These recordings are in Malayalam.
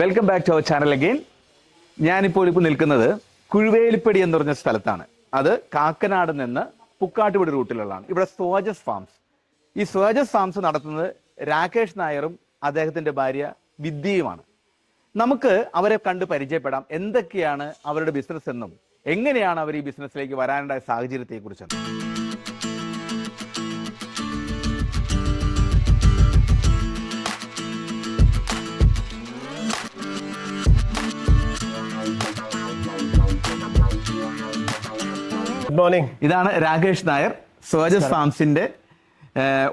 Welcome back to our channel again. ഞാനിപ്പോൾ നിൽക്കുന്നത് കുഴുവേലിപ്പടി എന്ന് പറഞ്ഞ സ്ഥലത്താണ്. അത് കാക്കനാട് നിന്ന് പുക്കാട്ടുപടി റൂട്ടിലുള്ളതാണ്. ഇവിടെ സോജസ് ഫാംസ്. ഈ സോജസ് ഫാംസ് നടത്തുന്നത് രാകേഷ് നായരും അദ്ദേഹത്തിന്റെ ഭാര്യ വിദ്യയുമാണ്. നമുക്ക് അവരെ കണ്ട് പരിചയപ്പെടാം. എന്തൊക്കെയാണ് അവരുടെ ബിസിനസ് എന്നും എങ്ങനെയാണ് അവർ ഈ ബിസിനസ്സിലേക്ക് വരാനുണ്ടായ സാഹചര്യത്തെക്കുറിച്ചും. Good morning. ഇതാണ് രാകേഷ് നായർ, സോജസ് ഫാംസിന്റെ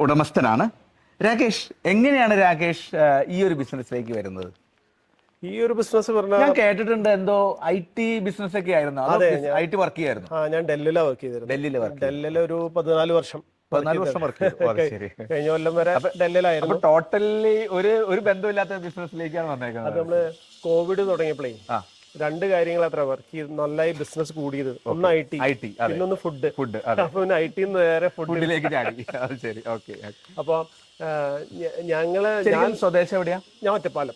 ഉടമസ്ഥനാണ്. രാകേഷ്, എങ്ങനെയാണ് രാകേഷ് ഈ ഒരു ബിസിനസ്സിലേക്ക് വരുന്നത്? ഈ ഒരു ബിസിനസ് പറഞ്ഞാൽ ഞാൻ കേട്ടിട്ടുണ്ട് എന്തോ IT ബിസിനസ് ഒക്കെ ആയിരുന്നു. IT വർക്ക് ചെയ്യായിരുന്നു. ഞാൻ ഡൽഹിയിലാണ് വർക്ക് ചെയ്തിരുന്നത്. ഡൽഹിയിൽ ഒരു 14 വർഷം 14 വർഷം വർക്ക് ചെയ്തു. കഴിഞ്ഞ കൊല്ലം വരെ ഡൽഹിയിലായിരുന്നു. ടോട്ടലി ഒരു ബന്ധമില്ലാത്ത ബിസിനസ്സിലേക്കാണ് വന്നേക്കുന്നത്. അത് നമ്മള് കോവിഡ് തുടങ്ങിയപ്പോഴേ രണ്ട് കാര്യങ്ങൾ അത്ര വർക്ക് ചെയ്ത് നന്നായി ബിസിനസ് കൂടിയത്. ഒന്ന് IT, പിന്നൊന്ന് ഫുഡ്. അപ്പൊ പിന്നെ IT നേരെ ഫുഡിലേക്ക് ചാടി. അപ്പൊ ഞങ്ങള് സ്വദേശം എവിടെയാ? ഞാൻ ഒറ്റപ്പാലം.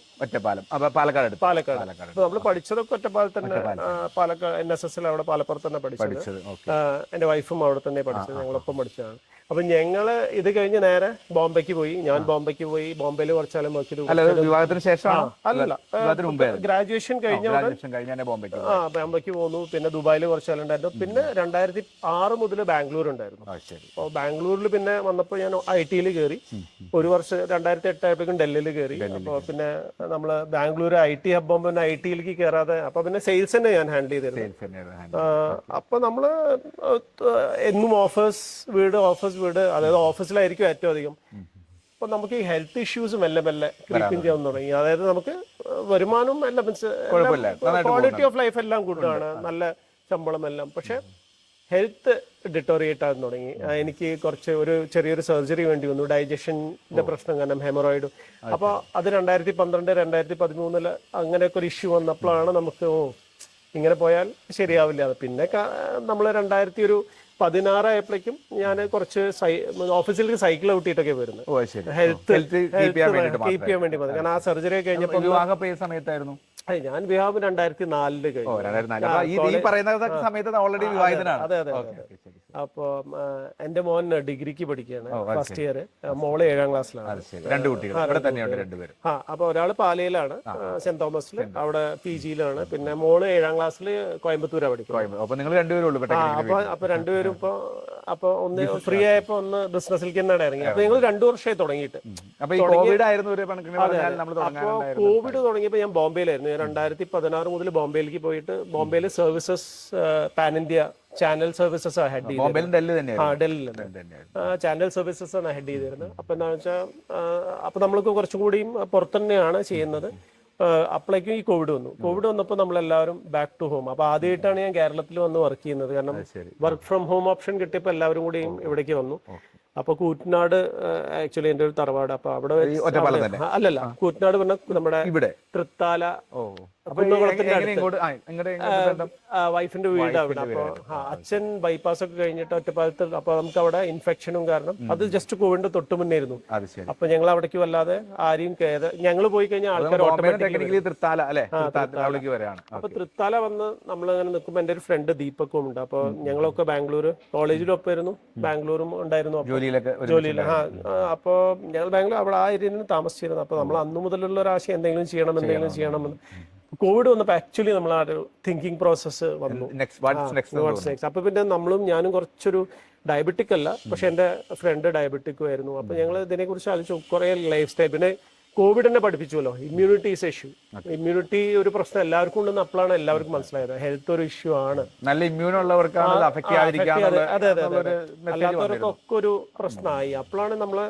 പാലക്കാട്. അപ്പൊ നമ്മള് പഠിച്ചതൊക്കെ ഒറ്റപ്പാലത്ത് തന്നെ. പാലക്കാട് NSS അവിടെ പാലപ്പുറത്ത് തന്നെ പഠിച്ചത്. എന്റെ വൈഫും അവിടെ തന്നെ പഠിച്ചത്. ഞങ്ങളൊപ്പം പഠിച്ചതാണ്. അപ്പൊ ഞങ്ങള് ഇത് കഴിഞ്ഞ് നേരെ ബോംബെക്ക് പോയി. ഞാൻ ബോംബെക്ക് പോയി. ബോംബെയിൽ കുറച്ചാലും വർക്ക് ചെയ്തു. വിവാഹത്തിന് ശേഷം അല്ല, ഗ്രാജുവേഷൻ കഴിഞ്ഞ ബോംബെക്ക് പോന്നു. പിന്നെ ദുബായിൽ കുറച്ചാലും ഉണ്ടായിരുന്നു. പിന്നെ 2006 മുതൽ ബാംഗ്ലൂർ ഉണ്ടായിരുന്നു. അപ്പൊ ബാംഗ്ലൂരിൽ പിന്നെ വന്നപ്പോ ഞാൻ IT കയറി. ഒരു വർഷം 2008 ആയപ്പോഴേക്കും ഡൽഹിയിൽ കയറി. അപ്പൊ പിന്നെ നമ്മള് ബാംഗ്ലൂർ IT ഹബ്ബ് പിന്നെ IT കയറാതെ അപ്പൊ പിന്നെ സെയിൽസ് തന്നെ ഞാൻ ഹാൻഡിൽ ചെയ്തിരുന്നു. അപ്പൊ നമ്മള് എന്നും ഓഫീസ് വീട്, അതായത് ഓഫീസിലായിരിക്കും ഏറ്റവും അധികം. അപ്പൊ നമുക്ക് ഈ ഹെൽത്ത് ഇഷ്യൂസ് മെല്ലെ ക്രീപ്പിംഗ് ചെയ്യാൻ തുടങ്ങി. അതായത് നമുക്ക് വരുമാനം എല്ലാം ക്വാളിറ്റി ഓഫ് ലൈഫ് എല്ലാം ഗുഡാണ്, നല്ല ശമ്പളം എല്ലാം. പക്ഷെ ഹെൽത്ത് ഡിറ്റോറിയേറ്റ് ആകാൻ തുടങ്ങി. എനിക്ക് ഒരു ചെറിയൊരു സർജറി വേണ്ടി വന്നു. ഡൈജഷന്റെ പ്രശ്നം കാരണം, ഹെമറോയിഡ്. അപ്പൊ അത് 2012 2013 അങ്ങനെയൊക്കെ ഒരു ഇഷ്യൂ വന്നപ്പോഴാണ് നമുക്ക് ഇങ്ങനെ പോയാൽ ശരിയാവില്ല. പിന്നെ നമ്മൾ 2016 ആയപ്പോഴേക്കും ഞാൻ കുറച്ച് ഓഫീസിലേക്ക് സൈക്കിൾ ഔട്ടിട്ടൊക്കെ വരുന്നത്. ഹെൽത്ത് കീപ്പ് ചെയ്യാൻ വേണ്ടി വന്നു. കാരണം ആ സർജറി കഴിഞ്ഞപ്പോൾ ഞാൻ വിവാഹം 2004 കഴിഞ്ഞു. അപ്പൊ എന്റെ മോൻ ഡിഗ്രിക്ക് പഠിക്കുകയാണ്, ഫസ്റ്റ് ഇയർ. മോള് 7ാം ക്ലാസ്സിലാണ്. അപ്പൊ ഒരാള് പാലയിലാണ്, സെന്റ് തോമസില്, അവിടെ PGയിലാണ്. പിന്നെ മോള് 7ാം ക്ലാസ്സിൽ കോയമ്പത്തൂരാണ് പഠിക്കുന്നത്. അപ്പൊ രണ്ടുപേരും അപ്പൊ ഒന്ന് ഫ്രീ ആയപ്പോ ഒന്ന് ബിസിനസ്സിലേക്ക് തന്നെ ഇറങ്ങി. അപ്പൊ ഞങ്ങൾ 2 വർഷമായി തുടങ്ങിയിട്ട്. അപ്പൊ കോവിഡ് തുടങ്ങിയപ്പോ ഞാൻ ബോംബെയിലായിരുന്നു. 2016 മുതൽ ബോംബെയിലേക്ക് പോയിട്ട് ബോംബെയിൽ services pan India channel services head ചെയ്തിരുന്നത്. ചാനൽ സർവീസസ് ആണ് ഹെഡ് ചെയ്തിരുന്നത്. അപ്പൊ എന്താണെന്ന് വെച്ചാൽ അപ്പൊ നമ്മൾക്ക് കുറച്ചും കൂടിയും പുറത്തു തന്നെയാണ് ചെയ്യുന്നത്. അപ്പോഴേക്കും ഈ കോവിഡ് വന്നപ്പോൾ നമ്മളെല്ലാവരും ബാക്ക് ടു ഹോം. അപ്പൊ ആദ്യമായിട്ടാണ് ഞാൻ കേരളത്തിൽ വന്ന് വർക്ക് ചെയ്യുന്നത്. കാരണം വർക്ക് ഫ്രം ഹോം ഓപ്ഷൻ കിട്ടിയപ്പോൾ എല്ലാവരും കൂടിയും ഇവിടേക്ക് വന്നു. അപ്പൊ കൂറ്റനാട് ആക്ച്വലി എന്റെ ഒരു തറവാട്. അപ്പൊ അവിടെ അല്ലല്ല, കൂറ്റനാട് പറഞ്ഞ നമ്മുടെ തൃത്താല വൈഫിന്റെ വീട് അവിടെ. അപ്പൊ അച്ഛൻ ബൈപ്പാസ് ഒക്കെ കഴിഞ്ഞിട്ട് ഒറ്റപ്പാലത്ത്. അപ്പൊ നമുക്ക് അവിടെ ഇൻഫെക്ഷനും കാരണം അത് ജസ്റ്റ് കോവിഡിന്റെ തൊട്ട് മുന്നായിരുന്നു. അപ്പൊ ഞങ്ങൾ അവിടേക്ക് വല്ലാതെ ആരെയും ഞങ്ങൾ പോയി കഴിഞ്ഞാൽ ആൾക്കാർ ഓട്ടോമാറ്റിക്കലി അപ്പൊ തൃത്താല വന്ന് നമ്മളിങ്ങനെ നിൽക്കുമ്പോൾ എന്റെ ഒരു ഫ്രണ്ട് ദീപക്കും ഉണ്ട്. അപ്പൊ ഞങ്ങളൊക്കെ ബാംഗ്ലൂർ കോളേജിലും ഒപ്പമായിരുന്നു, ബാംഗ്ലൂരും ഉണ്ടായിരുന്നു ജോലിയിൽ. അപ്പൊ ഞങ്ങൾ ബാംഗ്ലൂർ അവിടെ ആ ഏരിയയിൽ താമസിച്ചിരുന്നു. അപ്പൊ നമ്മൾ അന്നു മുതലുള്ള ഒരു ആശയം എന്തെങ്കിലും ചെയ്യണമെന്ന്. കോവിഡ് വന്നപ്പോൾ ആക്ച്വലി നമ്മൾ ആ ഒരു തിങ്കിങ് പ്രോസസ്സ് വന്നു. അപ്പൊ പിന്നെ ഞാനും കുറച്ചൊരു ഡയബറ്റിക് അല്ല, പക്ഷെ എന്റെ ഫ്രണ്ട് ഡയബറ്റിക്കും ആയിരുന്നു. അപ്പൊ ഞങ്ങൾ ഇതിനെ കുറിച്ച് ആലോചിച്ചു. കുറെ ലൈഫ് സ്റ്റൈൽ, പിന്നെ കോവിഡ് തന്നെ പഠിപ്പിച്ചുവല്ലോ, ഇമ്മ്യൂണിറ്റി ഈസ് ഇഷ്യൂ. ഇമ്മ്യൂണിറ്റി ഒരു പ്രശ്നം എല്ലാവർക്കും ഉണ്ടെന്ന് അപ്പോഴാണ് എല്ലാവർക്കും മനസ്സിലായത്. ഹെൽത്ത് ഒരു ഇഷ്യൂ ആണ്. നല്ല ഇമ്മ്യൂൺ ഉള്ളവർക്കാണ് അല്ലാത്തവർക്കൊക്കെ ഒരു പ്രശ്നമായി. അപ്പോഴാണ് നമ്മള്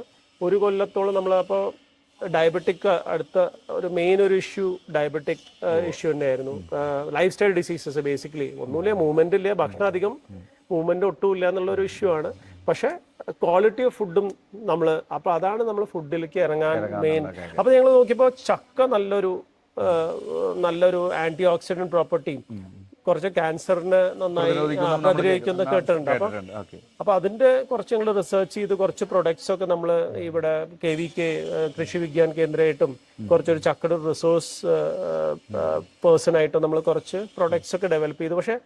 ഒരു കൊല്ലത്തോളം നമ്മളപ്പോ ഡയബറ്റിക് അടുത്ത ഒരു മെയിൻ ഒരു ഇഷ്യൂ ഡയബറ്റിക് ഇഷ്യൂ തന്നെയായിരുന്നു. ലൈഫ് സ്റ്റൈൽ ഡിസീസസ് ബേസിക്കലി ഒന്നുമില്ല, മൂവ്മെന്റ് ഇല്ല, ഭക്ഷണം അധികം മൂവ്മെന്റ് ഒട്ടും ഇല്ല എന്നുള്ള ഒരു ഇഷ്യൂ ആണ്. പക്ഷെ ക്വാളിറ്റി ഓഫ് ഫുഡും അപ്പൊ അതാണ് നമ്മൾ ഫുഡിലേക്ക് ഇറങ്ങാൻ മെയിൻ. അപ്പൊ ഞങ്ങൾ നോക്കിയപ്പോൾ ചക്ക നല്ലൊരു ആന്റി ഓക്സിഡന്റ് പ്രോപ്പർട്ടിയും കുറച്ച് ക്യാൻസറിന് നന്നായി പ്രതിരോധിക്കുന്ന കേട്ടിട്ടുണ്ട്. അപ്പൊ അതിന്റെ കുറച്ച് ഞങ്ങൾ റിസർച്ച് ചെയ്ത് കുറച്ച് പ്രൊഡക്ട്സ് ഒക്കെ നമ്മൾ ഇവിടെ KVK കൃഷി വിജ്ഞാൻ കേന്ദ്രമായിട്ടും കുറച്ചൊരു ചക്കട് റിസോഴ്സ് പേഴ്സൺ ആയിട്ടും നമ്മൾ കുറച്ച് പ്രൊഡക്ട്സ് ഒക്കെ ഡെവലപ്പ് ചെയ്തു. പക്ഷെ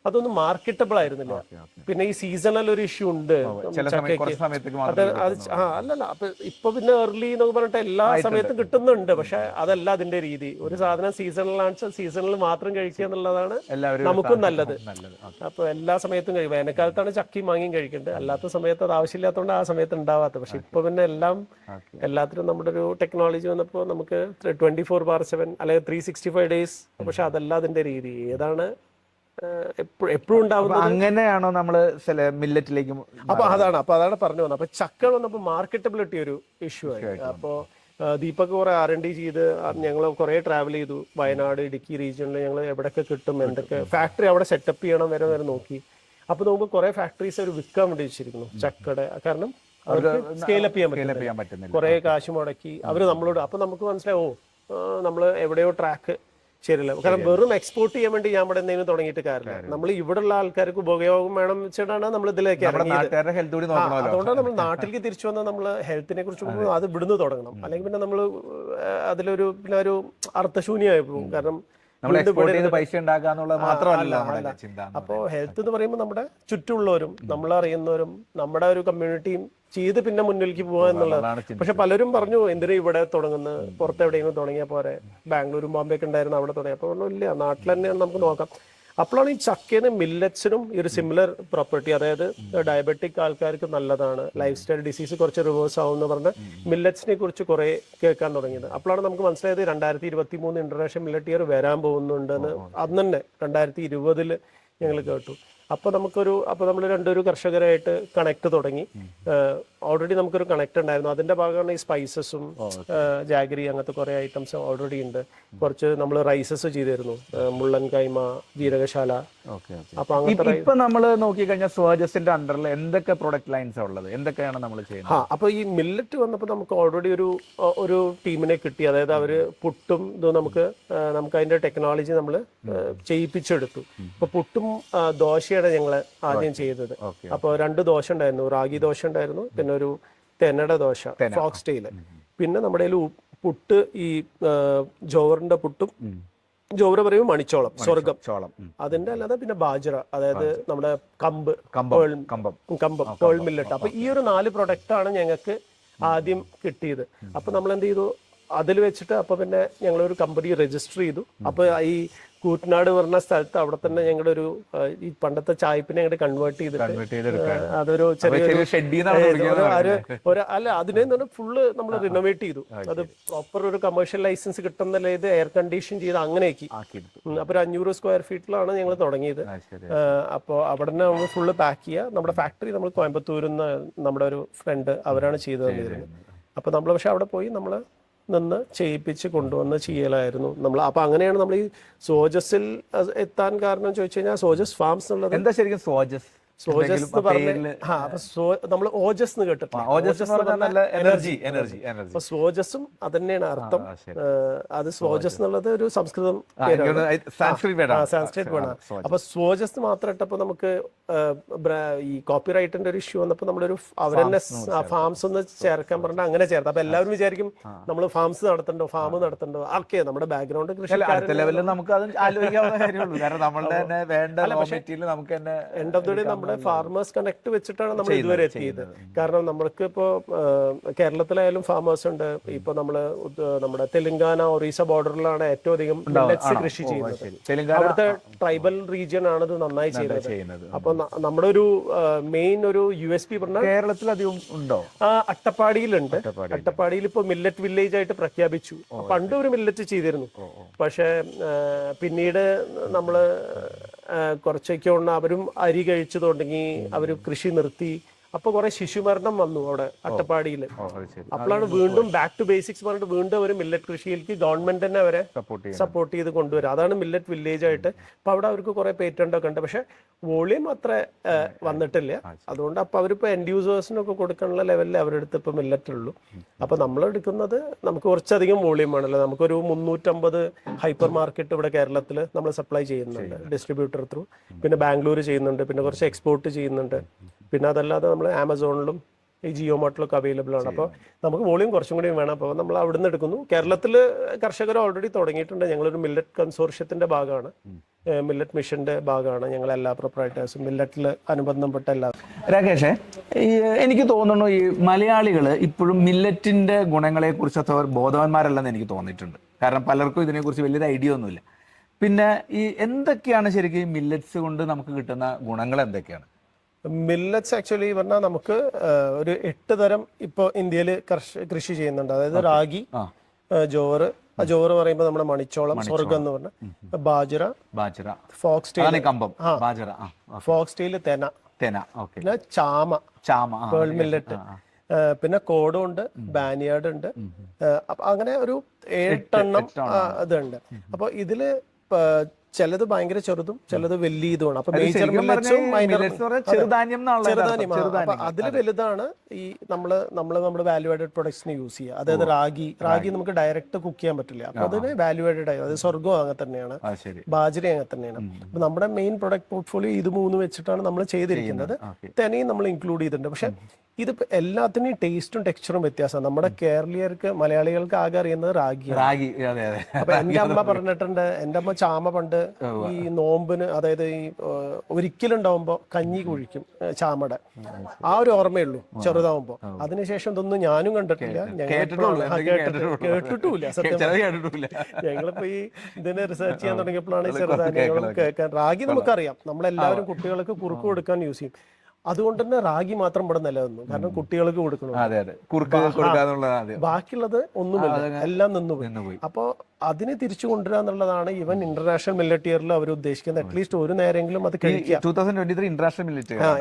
അതൊന്നും മാർക്കറ്റബിൾ ആയിരുന്നില്ല. പിന്നെ ഈ സീസണൽ ഒരു ഇഷ്യൂ ഉണ്ട് അല്ലല്ല. അപ്പൊ ഇപ്പൊ പിന്നെ ഏർലി എന്നൊക്കെ പറഞ്ഞിട്ട് എല്ലാ സമയത്തും കിട്ടുന്നുണ്ട്. പക്ഷെ അതല്ല അതിന്റെ രീതി. ഒരു സാധനം സീസണലാണെന്ന് സീസണിൽ മാത്രം കഴിക്കുക എന്നുള്ളതാണ് നമുക്കും നല്ലത്. അപ്പൊ എല്ലാ സമയത്തും കഴിയും. വേനൽക്കാലത്താണ് ചക്കയും മാങ്ങിയും കഴിക്കേണ്ടത്. അല്ലാത്ത സമയത്ത് അത് ആവശ്യമില്ലാത്തതുകൊണ്ട് ആ സമയത്ത് ഉണ്ടാവാത്തത്. പക്ഷെ ഇപ്പൊ പിന്നെ എല്ലാത്തിനും നമ്മുടെ ഒരു ടെക്നോളജി വന്നപ്പോൾ നമുക്ക് 24/7 അല്ലെങ്കിൽ 365 days. പക്ഷെ അതല്ല അതിന്റെ രീതി. ഏതാണ് എപ്പോഴും ഉണ്ടാവുന്നത്. അങ്ങനെയാണോ നമ്മള് മില്ലറ്റിലേക്ക്? അപ്പൊ അതാണ് പറഞ്ഞു വന്നത്. അപ്പൊ ചക്ക വന്നപ്പോ മാർക്കറ്റബിലിറ്റി ഒരു ഇഷ്യൂ ആയി. അപ്പോ ദീപക് കുറെ R&D ചെയ്ത് ഞങ്ങൾ കുറെ ട്രാവൽ ചെയ്തു. വയനാട്, ഇടുക്കി റീജിയനിൽ ഞങ്ങൾ എവിടെയൊക്കെ കിട്ടും, എന്തൊക്കെ ഫാക്ടറി അവിടെ സെറ്റപ്പ് ചെയ്യണം വരെ നോക്കി. അപ്പൊ നമുക്ക് കുറെ ഫാക്ടറീസ് അവർ വിൽക്കാൻ വേണ്ടി വെച്ചിരിക്കുന്നു ചക്കയുടെ. കാരണം സ്കെയിലപ്പ് ചെയ്യാൻ പറ്റും. കുറെ കാശ് മുടക്കി അവര് നമ്മളോട്. അപ്പൊ നമുക്ക് മനസ്സിലായി നമ്മള് എവിടെയോ ട്രാക്ക് ശരിയല്ല. കാരണം വെറും എക്സ്പോർട്ട് ചെയ്യാൻ വേണ്ടി ഞാൻ ഇവിടെ എന്തെങ്കിലും തുടങ്ങിയിട്ട് കാര്യമില്ല. നമ്മൾ ഇവിടെ ഉള്ള ആൾക്കാർക്ക് ഉപയോഗം വേണം വെച്ചിട്ടാണ് നമ്മൾ ഇതിലേക്ക് ഇറങ്ങിയത്. അതുകൊണ്ടാണ് നമ്മൾ നാട്ടിലേക്ക് തിരിച്ചു വന്നാൽ നമ്മൾ ഹെൽത്തിനെ കുറിച്ച് അത് ഇവിടുന്ന് തുടങ്ങണം. അല്ലെങ്കിൽ പിന്നെ നമ്മൾ അതിലൊരു അർത്ഥശൂന്യമായി പോകും. കാരണം അപ്പോ ഹെൽത്ത് എന്ന് പറയുമ്പോൾ നമ്മുടെ ചുറ്റുമുള്ളവരും നമ്മളറിയുന്നവരും നമ്മുടെ ഒരു കമ്മ്യൂണിറ്റിയും ചെയ്ത് പിന്നെ മുന്നിലേക്ക് പോവുക എന്നുള്ളത്. പക്ഷെ പലരും പറഞ്ഞു എന്തിനാ ഇവിടെ തുടങ്ങുന്നത്, പുറത്ത് എവിടെയെങ്കിലും തുടങ്ങിയാൽ പോരെ, ബാംഗ്ലൂരും ബോംബെ ഒക്കെ ഉണ്ടായിരുന്നു അവിടെ തുടങ്ങി. അപ്പോൾ പറഞ്ഞു ഇല്ല, നാട്ടിൽ തന്നെയാണ് നമുക്ക് നോക്കാം. അപ്പോഴാണ് ഈ ചക്കേന് മില്ലറ്റ്സിനും ഈ ഒരു സിമിലർ പ്രോപ്പർട്ടി, അതായത് ഡയബറ്റിക് ആൾക്കാർക്ക് നല്ലതാണ്, ലൈഫ് സ്റ്റൈൽ ഡിസീസ് കുറച്ച് റിവേഴ്സ് ആവും എന്ന് പറഞ്ഞ് മില്ലറ്റ്സിനെ കുറിച്ച് കുറെ കേൾക്കാൻ തുടങ്ങിയത്. അപ്പോഴാണ് നമുക്ക് മനസ്സിലായത് 2023 ഇന്റർനാഷണൽ മില്ലറ്റ് ഇയർ വരാൻ പോകുന്നുണ്ടെന്ന്. അന്ന് തന്നെ 2020 ഞങ്ങൾ കേട്ടു. അപ്പോൾ നമ്മൾ രണ്ടൊരു കർഷകരായിട്ട് കണക്ട് തുടങ്ങി. ഓൾറെഡി നമുക്കൊരു കണക്ട് ഉണ്ടായിരുന്നു. അതിന്റെ ഭാഗമാണ് ഈ സ്പൈസസും ജാഗരി അങ്ങനത്തെ കുറെ ഐറ്റംസ് ഓൾറെഡി ഉണ്ട്. കുറച്ച് നമ്മൾ റൈസസ് ചെയ്തിരുന്നു, മുള്ളൻ കൈമ, ജീരകശാല. അപ്പൊ അങ്ങനത്തെ ഇപ്പൊ നമ്മൾ നോക്കിക്കഴിഞ്ഞാൽ സ്വേജസിന്റെ അണ്ടറിൽ എന്തൊക്കെ പ്രൊഡക്റ്റ് ലൈൻസ് ഉള്ളത്, എന്തൊക്കെയാണ് നമ്മൾ ചെയ്യുന്നത്? അപ്പൊ ഈ മില്ലറ്റ് വന്നപ്പോൾ നമുക്ക് ഓൾറെഡി ഒരു ടീമിനെ കിട്ടി. അതായത് അവര് പുട്ടും ഇതും നമുക്ക് അതിന്റെ ടെക്നോളജി നമ്മൾ ചെയ്യിപ്പിച്ചെടുത്തു. ഇപ്പൊ പുട്ടും ദോശയാണ് ഞങ്ങള് ആദ്യം ചെയ്തത്. അപ്പൊ 2 ദോശ ഉണ്ടായിരുന്നു, റാഗി ദോശ ഉണ്ടായിരുന്നു, പിന്നെ ഒരു തെനട ദോശ ഫോക്സ് ടെയില്. പിന്നെ നമ്മുടെ പുട്ട് ഈ ജോവറിന്റെ പുട്ടും, ജോവർ പറയും മണിച്ചോളം, സ്വർഗം അതിന്റെ അല്ലാതെ പിന്നെ ബാജറ, അതായത് നമ്മുടെ കമ്പം പേൾ മില്ലറ്റ്. അപ്പൊ ഈ ഒരു 4 പ്രൊഡക്റ്റ് ആണ് ഞങ്ങൾക്ക് ആദ്യം കിട്ടിയത്. അപ്പൊ നമ്മൾ എന്ത് ചെയ്തു, അതിൽ വെച്ചിട്ട് അപ്പൊ പിന്നെ ഞങ്ങളൊരു കമ്പനി രജിസ്റ്റർ ചെയ്തു. അപ്പൊ ഈ കൂറ്റനാട് പറഞ്ഞ സ്ഥലത്ത് അവിടെ തന്നെ ഞങ്ങളുടെ ഈ പണ്ടത്തെ ചായപ്പിനെ അങ്ങോട്ട് കൺവേർട്ട് ചെയ്തിട്ട് അതൊരു അല്ല അതിനെ ഫുള്ള് നമ്മൾ റിനോവേറ്റ് ചെയ്തു. അത് പ്രോപ്പർ ഒരു കമേഴ്ഷ്യൽ ലൈസൻസ് കിട്ടുന്ന ഇത് എയർ കണ്ടീഷൻ ചെയ്ത് അങ്ങനെയാക്കി. അപ്പൊ 500 സ്ക്വയർ ഫീറ്റിലാണ് ഞങ്ങൾ തുടങ്ങിയത്. അപ്പോൾ അവിടെ നിന്ന് നമ്മൾ ഫുള്ള് പാക്ക് ചെയ്യുക. നമ്മുടെ ഫാക്ടറി നമ്മൾ കോയമ്പത്തൂരിൽ നിന്ന് നമ്മുടെ ഒരു ഫ്രണ്ട് അവരാണ് ചെയ്തു തന്നിരുന്നത്. അപ്പൊ നമ്മൾ പക്ഷെ അവിടെ പോയി നമ്മൾ നിന്ന് ചെയ്യിപ്പിച്ച് കൊണ്ടുവന്ന് ചെയ്യലായിരുന്നു നമ്മൾ. അപ്പൊ അങ്ങനെയാണ് നമ്മൾ ഈ സോജസിൽ എത്താൻ കാരണം ചോദിച്ചു കഴിഞ്ഞാൽ, സോജസ് ഫാംസ് എന്നുള്ളത് എന്താ ശരിക്കും സോജസ്? സോജസ് എന്ന് പറഞ്ഞ നമ്മൾ ഓജസ് എന്ന് കേട്ടിട്ടുണ്ട്, എനർജി. സോജസും അതന്നെയാണ് അർത്ഥം. അത് സോജസ് എന്നുള്ളത് ഒരു സംസ്കൃതം സാൻസ്ക്രിറ്റ് വേണം. അപ്പൊ സോജസ് മാത്രം ഇട്ടപ്പോ നമുക്ക് ഈ കോപ്പി റൈറ്റിന്റെ ഒരു ഇഷ്യൂ വന്നപ്പോ നമ്മളൊരു അവരെന്നെ ഫാംസ് ഒന്ന് ചേർക്കാൻ പറഞ്ഞാൽ അങ്ങനെ ചേർത്ത്. അപ്പൊ എല്ലാവരും വിചാരിക്കും നമ്മൾ ഫാം നടത്തണ്ടോ. ഓക്കെ, നമ്മുടെ ബാക്ക്ഗ്രൗണ്ട് കൃഷി നമുക്ക് ആലോചിക്കാവുന്ന കാര്യമുള്ളൂ. കാരണം നമ്മളുടെ എൻഡ് ഓഫ് ദി ഡേ നമ്മുടെ ഫാർമേഴ്സ് കണക്ട് വെച്ചിട്ടാണ് നമ്മൾ ഇതുവരെ എത്തിയത്. കാരണം നമ്മൾക്ക് ഇപ്പോ കേരളത്തിലായാലും ഫാമേഴ്സ് ഉണ്ട്. ഇപ്പൊ നമ്മുടെ തെലങ്കാന, ഒറീസ ബോർഡറിലാണ് ഏറ്റവും അധികം മില്ലറ്റ്സ് കൃഷി ചെയ്യുന്നത്. അവിടുത്തെ ട്രൈബൽ റീജിയൻ ആണ് ഇത് നന്നായി ചെയ്യുന്നത്. അപ്പൊ നമ്മുടെ ഒരു മെയിൻ ഒരു USP പറഞ്ഞാൽ കേരളത്തിൽ അധികം ഉണ്ടോ? അട്ടപ്പാടിയിലുണ്ട്. അട്ടപ്പാടിയിൽ ഇപ്പൊ മില്ലറ്റ് വില്ലേജ് ആയിട്ട് പ്രഖ്യാപിച്ചു. പണ്ട് ഒരു മില്ലറ്റ് ചെയ്തിരുന്നു. പക്ഷെ പിന്നീട് നമ്മള് കുറച്ചൊക്കെ അവരും അരി കഴിച്ചു തുടങ്ങി, അവർ കൃഷി നിർത്തി. അപ്പൊ കുറെ ശിശുമരണം വന്നു അവിടെ അട്ടപ്പാടിയിൽ. ഓ അത് ശരി. അപ്പോഴാണ് വീണ്ടും ബാക്ക് ടു ബേസിക്സ് പറഞ്ഞിട്ട് വീണ്ടും ഒരു മില്ലറ്റ് കൃഷിയിലേക്ക് ഗവൺമെന്റ് തന്നെ അവരെ സപ്പോർട്ട് ചെയ്ത് കൊണ്ടുവരും. അതാണ് മില്ലറ്റ് വില്ലേജ് ആയിട്ട്. അപ്പൊ അവിടെ അവർക്ക് കുറെ പേറ്റന്റ് ഒക്കെ ഉണ്ട്, പക്ഷെ വോളിയം അത്ര വന്നിട്ടില്ല. അതുകൊണ്ട് അപ്പൊ അവരിപ്പോ എൻഡ് യൂസേഴ്സിനൊക്കെ കൊടുക്കാനുള്ള ലെവലിൽ അവരുടെ അടുത്ത് ഇപ്പൊ മില്ലറ്റ് ഉള്ളൂ. അപ്പൊ നമ്മൾ എടുക്കുന്നത് നമുക്ക് കുറച്ചധികം വോളിയം ആണല്ലോ. നമുക്കൊരു 350 ഹൈപ്പർ മാർക്കറ്റ് ഇവിടെ കേരളത്തിൽ നമ്മൾ സപ്ലൈ ചെയ്യുന്നുണ്ട് ഡിസ്ട്രിബ്യൂട്ടർ ത്രൂ. പിന്നെ ബാംഗ്ലൂർ ചെയ്യുന്നുണ്ട്, പിന്നെ കുറച്ച് എക്സ്പോർട്ട് ചെയ്യുന്നുണ്ട്. പിന്നെ അതല്ലാതെ നമ്മൾ ആമസോണിലും ഈ ജിയോ മാർട്ടിലൊക്കെ അവൈലബിൾ ആണ്. അപ്പോൾ നമുക്ക് വോളിയം കുറച്ചും കൂടി വേണം. അപ്പോൾ നമ്മൾ അവിടെ നിന്ന് എടുക്കുന്നു. കേരളത്തിൽ കർഷകർ ഓൾറെഡി തുടങ്ങിയിട്ടുണ്ട്. ഞങ്ങളൊരു മില്ലറ്റ് കൺസോർഷ്യത്തിന്റെ ഭാഗമാണ്, മില്ലറ്റ് മിഷന്റെ ഭാഗമാണ്. ഞങ്ങൾ എല്ലാ പ്രൊപ്പറേറ്റേഴ്സും മില്ലറ്റിൽ അനുബന്ധപ്പെട്ട എല്ലാ. രാകേഷേ, ഈ എനിക്ക് തോന്നുന്നു ഈ മലയാളികൾ ഇപ്പോഴും മില്ലറ്റിന്റെ ഗുണങ്ങളെ കുറിച്ചൊക്കെ അവർ ബോധവാന്മാരല്ലെന്ന് എനിക്ക് തോന്നിയിട്ടുണ്ട്. കാരണം പലർക്കും ഇതിനെക്കുറിച്ച് വലിയൊരു ഐഡിയ ഒന്നുമില്ല. പിന്നെ ഈ എന്തൊക്കെയാണ് ശരിക്കും മില്ലറ്റ്സ് കൊണ്ട് നമുക്ക് കിട്ടുന്ന ഗുണങ്ങൾ എന്തൊക്കെയാണ്? മില്ലറ്റ്സ് ആക്ച്വലി പറഞ്ഞാൽ നമുക്ക് ഒരു 8 തരം ഇപ്പോൾ ഇന്ത്യയിൽ കൃഷി ചെയ്യുന്നുണ്ട്. അതായത് റാഗി, ജോറ്, ജോറ് പറയുമ്പോൾ നമ്മുടെ മണിച്ചോളം, സ്വർഗം എന്ന് പറഞ്ഞ ബാജറ, ഫോക്സ് ടെയിൽ, തെന, പിന്നെ ചാമ, പേൾ മില്ലറ്റ്, പിന്നെ കോഡുണ്ട്, ബാനിയാർഡ് ഉണ്ട്. അങ്ങനെ ഒരു 8 എണ്ണം ഇതുണ്ട്. അപ്പൊ ഇതില് ചിലത് ഭയങ്കര ചെറുതും ചിലത് വലിയ ഇതുമാണ്. അപ്പൊ മേജർ മില്ലറ്റ്സും ചെറുധാന്യം. അപ്പൊ അതിൽ വലുതാണ് ഈ നമ്മള് വാല്യൂ ആഡഡ് പ്രൊഡക്ട്സിന് യൂസ് ചെയ്യുക. അതായത് റാഗി നമുക്ക് ഡയറക്റ്റ് കുക്ക് ചെയ്യാൻ പറ്റില്ല. അപ്പൊ അതിന് വാല്യൂ ആഡഡ് ആയി. അത് സ്വർഗം അങ്ങനെ തന്നെയാണ്, ബാജര അങ്ങനെ തന്നെയാണ്. അപ്പൊ നമ്മുടെ മെയിൻ പ്രൊഡക്റ്റ് പോർട്ട്ഫോളിയോ ഇത് 3 വെച്ചിട്ടാണ് നമ്മൾ ചെയ്തിരിക്കുന്നത്. തന്നെയും നമ്മൾ ഇൻക്ലൂഡ് ചെയ്തിട്ടുണ്ട്. പക്ഷെ ഇത് എല്ലാത്തിനും ടേസ്റ്റും ടെക്സ്ചറും വ്യത്യാസമാണ്. നമ്മുടെ കേരളീയർക്ക്, മലയാളികൾക്ക് ആകെ അറിയുന്നത് റാഗി. അപ്പൊ എന്റെ അമ്മ പറഞ്ഞിട്ടുണ്ട്, എന്റെ അമ്മ ചാമ പണ്ട് ഈ നോമ്പിന്, അതായത് ഈ ഒരിക്കലുണ്ടാവുമ്പോ കഞ്ഞി കുഴിക്കും ചാമയുടെ. ആ ഒരു ഓർമ്മയുള്ളൂ ചെറുതാവുമ്പോ. അതിനുശേഷം ഇതൊന്നും ഞാനും കണ്ടിട്ടില്ല, കേട്ടിട്ടുമില്ല സത്യം. ഞങ്ങളിപ്പോ ഈ ഇതിനെ റിസർച്ച് ചെയ്യാൻ തുടങ്ങിയപ്പോഴാണ് ഈ ചെറുധാന്യങ്ങളും കേൾക്കാൻ. റാഗി നമുക്കറിയാം, നമ്മളെല്ലാവരും കുട്ടികൾക്ക് കുറുക്ക് കൊടുക്കാൻ യൂസ് ചെയ്യും. അതുകൊണ്ട് തന്നെ റാഗി മാത്രം ഇവിടെ നിലനിന്നു. കാരണം കുട്ടികൾക്ക് കൊടുക്കണം. ബാക്കിയുള്ളത് ഒന്നുമില്ല, എല്ലാം നിന്നുപോയി. അപ്പോ അതിനെ തിരിച്ചു കൊണ്ടുവരിക എന്നുള്ളതാണ് ഈവൻ ഇന്റർനാഷണൽ മില്ലറ്റ് ഇയറിൽ അവർ ഉദ്ദേശിക്കുന്നത്. അറ്റ്ലീസ്റ്റ് ഒരു നേരെങ്കിലും അത് കഴിക്കുക. 2023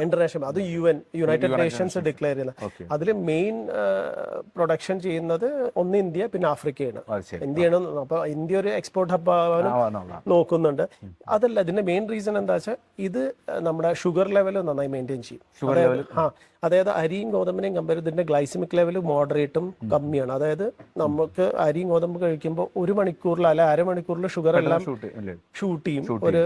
ഇന്റർനാഷണൽ അത് യുണൈറ്റഡ് നേഷൻസ് ഡിക്ലെയർ ചെയ്യുന്നത്. അതിൽ മെയിൻ പ്രൊഡക്ഷൻ ചെയ്യുന്നത് ഒന്ന് ഇന്ത്യ, പിന്നെ ആഫ്രിക്കയാണ്. ഇന്ത്യയാണ്. അപ്പൊ ഇന്ത്യ ഒരു എക്സ്പോർട്ട് ഹബ് ആവാനും നോക്കുന്നുണ്ട്. അതല്ല, ഇതിന്റെ മെയിൻ റീസൺ എന്താ വെച്ചാൽ ഇത് നമ്മുടെ ഷുഗർ ലെവൽ നന്നായി മെയിൻറ്റെയിൻ ചെയ്യും. അതായത് അരിയും ഗോതമ്പിനെയും കമ്പയർ ഇതിന്റെ ഗ്ലൈസിമിക് ലെവൽ മോഡറേറ്റും കമ്മിയാണ്. അതായത് നമുക്ക് അരിയും ഗോതമ്പ് കഴിക്കുമ്പോൾ 1 മണിക്കൂറിൽ അല്ല അരമണിക്കൂറിൽ ഷുഗർ എല്ലാം ഷൂട്ട് ചെയ്യും ഒരു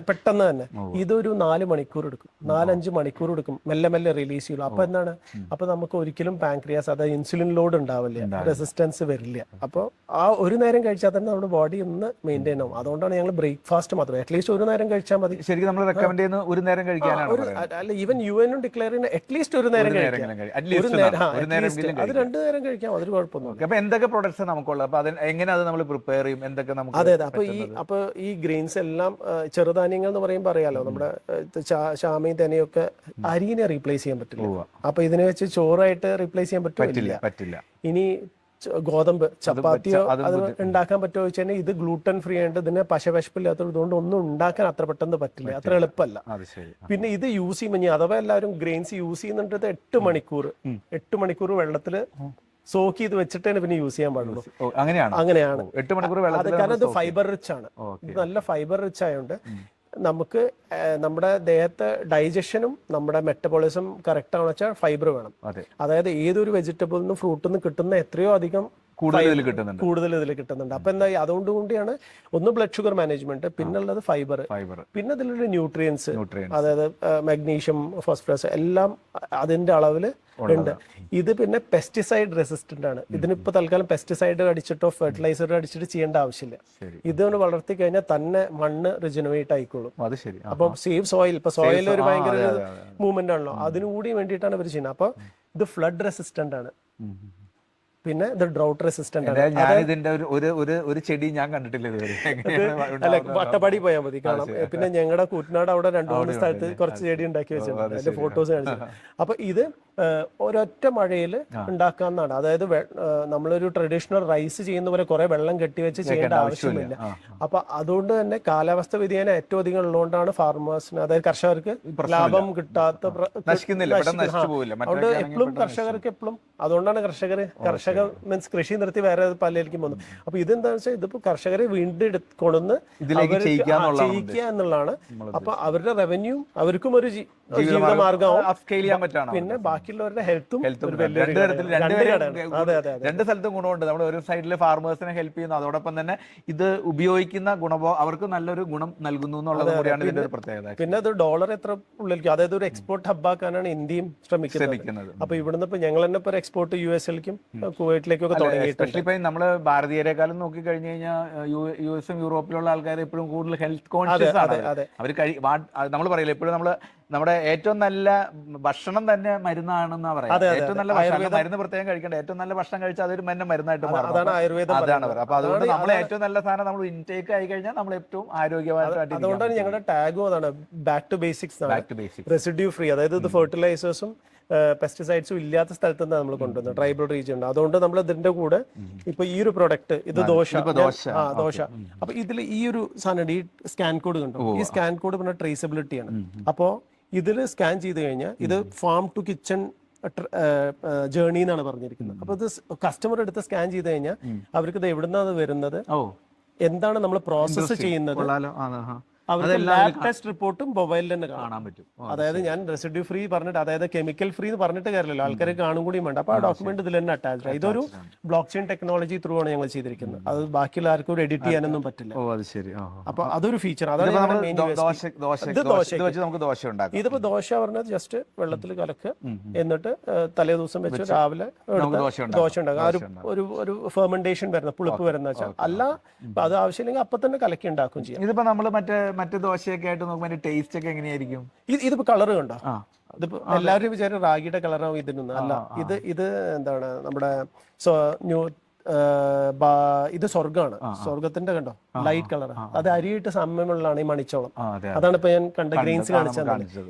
പെട്ടെന്ന് തന്നെ. ഇതൊരു 4 മണിക്കൂർ എടുക്കും, 4-5 മണിക്കൂർ എടുക്കും, മെല്ലെ മെല്ലെ റിലീസ് ചെയ്യുള്ളൂ. അപ്പൊ എന്താണ്, അപ്പൊ നമുക്ക് ഒരിക്കലും പാൻക്രിയാസ്, അതായത് ഇൻസുലിൻ ലോഡ് ഉണ്ടാവില്ല, റെസിസ്റ്റൻസ് വരില്ല. അപ്പോൾ ആ ഒരു നേരം കഴിച്ചാൽ തന്നെ നമ്മുടെ ബോഡി ഒന്ന് മെയിൻറ്റെയിൻ ആവും. അതുകൊണ്ടാണ് ഞങ്ങൾ ബ്രേക്ക്ഫാസ്റ്റ് മാത്രം, അറ്റ്ലീസ്റ്റ് ഒരു നേരം കഴിച്ചാൽ മതി. ശരിക്കും നമ്മൾ റെക്കമെൻഡ് ചെയ്യുന്നത് ഒരു നേരം കഴിക്കാനാണ്. അല്ല, ഈവൻ UN ഡിക്ലെയർ ചെയ്യുന്ന അറ്റ്ലീസ്റ്റ് ഒരു നേരം കഴിക്കാം. അത് 2 നേരം കഴിക്കാം, അതൊരു കുഴപ്പമൊന്നും. അപ്പൊ എന്തൊക്കെ പ്രൊഡക്ട്സ് നമുക്കുള്ളത്, അപ്പൊ എങ്ങനെ അത് നമ്മൾ പ്രിപ്പയർ ചെയ്യും, എന്തൊക്കെ നമുക്ക്? അതെ. അപ്പൊ ഈ ഗ്രെയിൻസ് എല്ലാം ചെറുധാന്യങ്ങൾ എന്ന് പറയുമ്പോൾ അറിയാലോ, നമ്മുടെ ചാമയും തെനയൊക്കെ അരിനെ റീപ്ലേസ് ചെയ്യാൻ പറ്റില്ല. അപ്പൊ ഇതിനെ വെച്ച് ചോറായിട്ട് റീപ്ലേസ് ചെയ്യാൻ പറ്റില്ല. ഇനി ഗോതമ്പ് ചപ്പാത്തിയോ അത് ഉണ്ടാക്കാൻ പറ്റുമോ വെച്ചാൽ ഇത് ഗ്ലൂട്ടൻ ഫ്രീ ആയിട്ട് ഇതിന് പശവിശപ്പില്ലാത്തത് കൊണ്ട് ഒന്നും ഉണ്ടാക്കാൻ അത്ര പെട്ടെന്ന് പറ്റില്ല, അത്ര എളുപ്പമല്ല. പിന്നെ ഇത് യൂസ് ചെയ്യുമ്പോൾ അഥവാ എല്ലാവരും ഗ്രെയിൻസ് യൂസ് ചെയ്യുന്നുണ്ട് 8 മണിക്കൂർ വെള്ളത്തിൽ സോക്ക് ചെയ്ത് വെച്ചിട്ടാണ് പിന്നെ യൂസ് ചെയ്യാൻ പാടുള്ളൂ. അങ്ങനെയാണ് 8 മണിക്കൂർ. അത് കാരണം ഇത് ഫൈബർ റിച്ച് ആണ്. ഇത് നല്ല ഫൈബർ റിച്ച് ആയതുകൊണ്ട് നമുക്ക് നമ്മുടെ ദേഹത്തെ ഡൈജഷനും നമ്മുടെ മെറ്റബോളിസം കറക്റ്റ് ആണെന്ന് വെച്ചാൽ ഫൈബർ വേണം. അതായത് ഏതൊരു വെജിറ്റബിളിൽ നിന്നും ഫ്രൂട്ടിൽ നിന്ന് കിട്ടുന്ന എത്രയോ അധികം കൂടുതൽ ഇതിൽ കിട്ടുന്നുണ്ട്. അപ്പൊ എന്താ, അതുകൊണ്ടുകൂടിയാണ് ഒന്ന് ബ്ലഡ് ഷുഗർ മാനേജ്മെന്റ്, പിന്നെ ഉള്ളത് ഫൈബർ, പിന്നെ ഇതിലുള്ള ന്യൂട്രിയൻസ്, അതായത് മാഗ്നീഷ്യം, ഫോസ്ഫറസ് എല്ലാം അതിന്റെ അളവിൽ ഉണ്ട്. ഇത് പിന്നെ പെസ്റ്റിസൈഡ് റെസിസ്റ്റന്റ് ആണ്. ഇതിനിപ്പോ തൽക്കാലം പെസ്റ്റിസൈഡ് അടിച്ചിട്ടോ ഫെർട്ടിലൈസർ അടിച്ചിട്ട് ചെയ്യേണ്ട ആവശ്യമില്ല. ഇതുകൊണ്ട് വളർത്തി കഴിഞ്ഞാൽ തന്നെ മണ്ണ് റിജനറേറ്റ് ആയിക്കോളും. അപ്പൊ സേവ് സോയിൽ. ഇപ്പൊ സോയിൽ ഒരു ഭയങ്കര മൂവ്മെന്റ് ആണല്ലോ, അതിനുകൂടി വേണ്ടിയിട്ടാണ് ഇവർ ചെയ്യുന്നത്. അപ്പൊ ഇത് ഫ്ലഡ് റെസിസ്റ്റന്റ് ആണ്. പിന്നെ ഇത് ഡ്രൗട്ട് റെസിസ്റ്റന്റ് ആണ്. ഞാൻ ഇതിന്റെ ഒരു ചെടി ഞാൻ കണ്ടിട്ടില്ല ഇതുവരെ. അല്ല, വട്ടപ്പാടി പോയാൽ മതി കാണാം. പിന്നെ ഞങ്ങളുടെ കൂറ്റനാട് അവിടെ 2-3 സ്ഥലത്ത് കുറച്ച് ചെടി ഉണ്ടാക്കി വെച്ചിട്ടുണ്ട്, അതിന്റെ ഫോട്ടോസ് കാണിച്ചു. അപ്പൊ ഇത് ഒരൊറ്റ മഴയിൽ ഉണ്ടാക്കാവുന്നതാണ്. അതായത് നമ്മളൊരു ട്രഡീഷണൽ റൈസ് ചെയ്യുന്ന പോലെ കുറെ വെള്ളം കെട്ടിവെച്ച് ചെയ്യേണ്ട ആവശ്യമില്ല. അപ്പൊ അതുകൊണ്ട് തന്നെ കാലാവസ്ഥ വ്യതിയാനം ഏറ്റവും അധികം ഉള്ളതുകൊണ്ടാണ് ഫാർമേഴ്സിന്, അതായത് കർഷകർക്ക് ലാഭം കിട്ടാത്ത, അതുകൊണ്ട് എപ്പോഴും കർഷകർക്ക് എപ്പോഴും, അതുകൊണ്ടാണ് കർഷക മീൻസ് കൃഷി നിർത്തി വേറെ പലരിക്കും വന്നു. അപ്പൊ ഇതെന്താണെന്ന് വെച്ചാൽ ഇതിപ്പോ കർഷകരെ വീണ്ടും കൊണ്ടുവന്ന് ചെയ്യിക്കുക എന്നുള്ളതാണ്. അപ്പൊ അവരുടെ റവന്യൂ, അവർക്കും ഒരു ജീവിതമാർഗമാവും, പിന്നെ ബാക്കിയുള്ളവരുടെ ഹെൽത്തും രണ്ട് സ്ഥലത്തും ഗുണമുണ്ട്. നമ്മൾ ഒരു സൈഡിൽ ഫാർമേഴ്സിനെ ഹെൽപ്പ് ചെയ്യുന്നു, അതോടൊപ്പം തന്നെ ഇത് ഉപയോഗിക്കുന്ന അവർക്ക് നല്ലൊരു ഗുണം നൽകുന്നു എന്നുള്ളത് കൂടിയാണ് ഇതിന്റെ ഒരു പ്രത്യേകത. പിന്നെ അത് ഡോളർ എത്ര ഉള്ളിലേക്ക്, അതായത് ഒരു എക്സ്പോർട്ട് ഹബ്ബാക്കാനാണ് ഇന്ത്യയും ശ്രമിക്കുന്നത്. അപ്പൊ ഇവിടുന്ന് ഇപ്പൊ ഞങ്ങൾ തന്നെ ഇപ്പൊ എക്സ്പോർട്ട് US-ലേക്കും കുവൈറ്റിലേക്കും ഒക്കെ തുടങ്ങിയിട്ടുണ്ട്. ഇപ്പൊ നമ്മള് ഭാരതീയരെക്കാളും നോക്കി കഴിഞ്ഞു കഴിഞ്ഞാൽ US-ഉം യൂറോപ്പിലുള്ള ആൾക്കാർ എപ്പോഴും കൂടുതൽ ഹെൽത്ത് കോൺഷ്യസ് ആണ്. അവർ നമ്മൾ പറയില്ല എപ്പോഴും നമ്മുടെ ഏറ്റവും നല്ല ഭക്ഷണം തന്നെ മരുന്നാണെന്നാ പറയാം. ഏറ്റവും നല്ല മരുന്ന് പ്രത്യേകം കഴിക്കേണ്ട, ഏറ്റവും നല്ല ഭക്ഷണം കഴിച്ചാൽ അതൊരു മരുന്നായിട്ട് മാറും. അതാണ് പറയുന്നത്. അപ്പൊ അതുകൊണ്ട് നമ്മൾ ഏറ്റവും നല്ല സാധനം നമ്മൾ ഇൻടേക്ക് ആയി കഴിഞ്ഞാൽ നമ്മൾ ഏറ്റവും ആരോഗ്യമായിട്ട്. അതുകൊണ്ടാണ് ഞങ്ങളുടെ ടാഗും അതാണ്, back to basics, residue free. അതായത് ഇത് ഫെർട്ടിലൈസേഴ്സും പെസ്റ്റിസൈഡ്സും ഇല്ലാത്ത സ്ഥലത്ത് നിന്ന് നമ്മൾ കൊണ്ടുവന്നത്, ട്രൈബൽ റീജിയൻ ഉണ്ട്. അതുകൊണ്ട് നമ്മൾ ഇതിന്റെ കൂടെ ഇപ്പൊ ഈ ഒരു പ്രൊഡക്റ്റ്, ഇത് ദോശ. അപ്പൊ ഇതിൽ ഈ ഒരു സാധനം, ഈ സ്കാൻ കോഡ് കണ്ടോ, ഈ സ്കാൻ കോഡ് പിന്നെ ട്രേസബിലിറ്റി ആണ്. അപ്പോ ഇതിൽ സ്കാൻ ചെയ്ത് കഴിഞ്ഞാൽ ഇത് ഫാം ടു കിച്ചൺ ജേർണി എന്നാണ് പറഞ്ഞിരിക്കുന്നത്. അപ്പൊ ഇത് കസ്റ്റമർ എടുത്ത് സ്കാൻ ചെയ്ത് കഴിഞ്ഞാൽ അവർക്ക് ഇത് എവിടുന്നാണ് വരുന്നത്, എന്താണ് നമ്മൾ പ്രോസസ്സ് ചെയ്യുന്നത്, അവർക്ക് ലാബ് ടെസ്റ്റ് റിപ്പോർട്ടും മൊബൈലിൽ തന്നെ കാണാൻ പറ്റും. അതായത് ഞാൻ റെസിഡ്യൂ ഫ്രീ പറഞ്ഞിട്ട്, അതായത് കെമിക്കൽ ഫ്രീ എന്ന് പറഞ്ഞിട്ട് കാര്യമല്ലോ, ആൾക്കാരെ കാണും കൂടി വേണ്ട. അപ്പൊ ആ ഡോക്യുമെന്റ് ഇതിൽ തന്നെ അറ്റാച്ച് ആണ്. ഇതൊരു ബ്ലോക്ക് ചെയിൻ ടെക്നോളജി ത്രൂ ആണ് ഞങ്ങൾ ചെയ്തിരിക്കുന്നത്. അത് ബാക്കിയുള്ള ആർക്കും എഡിറ്റ് ചെയ്യാനൊന്നും പറ്റില്ല. അപ്പൊ അതൊരു ഫീച്ചർ. അതാണ് ഇതിപ്പോ ദോശ പറഞ്ഞത് ജസ്റ്റ് വെള്ളത്തിൽ കലക്കുക, എന്നിട്ട് തലേ ദിവസം വെച്ച് രാവിലെ ദോശ ഉണ്ടാക്കുക. ഒരു ഫെർമെന്റേഷൻ വരുന്ന, പുളിപ്പ് വരുന്ന വെച്ചാൽ അല്ല, അത് ആവശ്യമില്ലെങ്കിൽ അപ്പൊ തന്നെ കലക്കി ഉണ്ടാക്കുകയും ചെയ്യാം. ഇതിപ്പോ നമ്മൾ മറ്റു ദോശയൊക്കെ ആയിട്ട് നോക്കുമ്പോൾ ടേസ്റ്റ് ഒക്കെ എങ്ങനെയായിരിക്കും? ഇതിപ്പോ കളർ കണ്ടോ, ഇതിപ്പോ എല്ലാവരും വിചാരം റാഗിയുടെ കളറാവും ഇതിനൊന്നും അല്ല. ഇത് എന്താണ് നമ്മുടെ ഇത് സ്വർഗ്ഗമാണ്. സ്വർഗത്തിന്റെ കണ്ടോ ലൈറ്റ് കളർ, അത് അരിയിട്ട് സമയമുള്ളതാണ് ഈ മണിച്ചോളം. അതാണ് ഇപ്പൊ ഞാൻ കണ്ട ഗ്രെയിൻസ് കാണിച്ചത്.